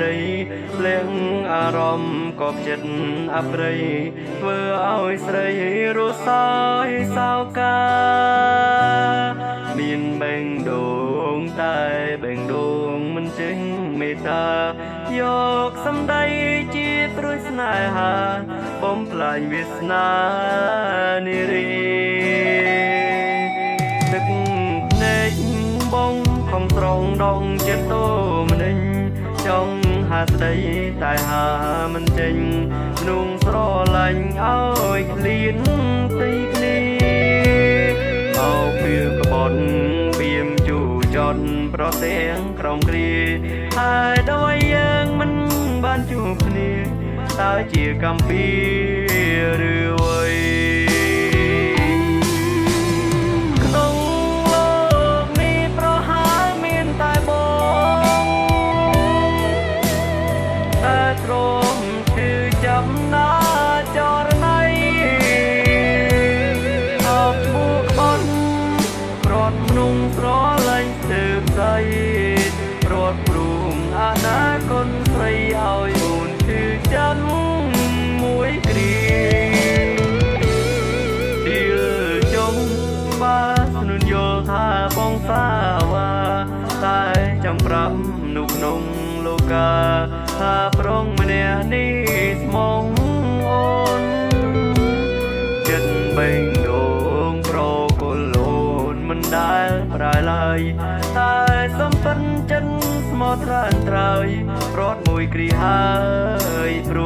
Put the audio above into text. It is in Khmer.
នៃលៀងអារម្មណ៍ក៏ចិត្តអប្រិយធ្វើឲ្យស្រីរសើយសោកាមានបេងដូងតែបេងដូងមិនចេញមេត្តាយកសម្ដីជាព្រួយស្នេហាបំផ្លាញវាសនានារីទឹកភ្នែកបងខំស្រងដងចិត្តតូម្នេញចង់ហាស្ដីតែហាមិនចេញนุ่งស្រឡាញ់ឲ្យឃ្លានទីគ្នាមកពីក្បត់ពីមជូចត់ប្រទាំងក្រំគ្រាហើយដោយយើងមិនបានជួបគ្នាតើជាកម្មពីឬអ្វីក្នុងលោកនេះប្រហែលមានតែបងតែទ្រាំគឺចាំណាចរណៃអបមុខបនប្រត់មនុងស្រឡាញ់ទើបស្អីប្រត់ព្រួងអនាគតស្រីឲ្យអូនគឺចាំមួយគ្រាឌីលចុងបាស្នួនយល់ថាបងសាវ៉ាតែចាំប្រាប់នៅក្នុងលោកាថាប្រងម្នាក់នេះស្មងអូនចិត្តបេងដូងប្រគល់អូនមិនដែលប្រែឡើយតែសំពិនចិនស្មោះត្រានត្រើយប្រត់មួយគ្រាហើយព្រោះ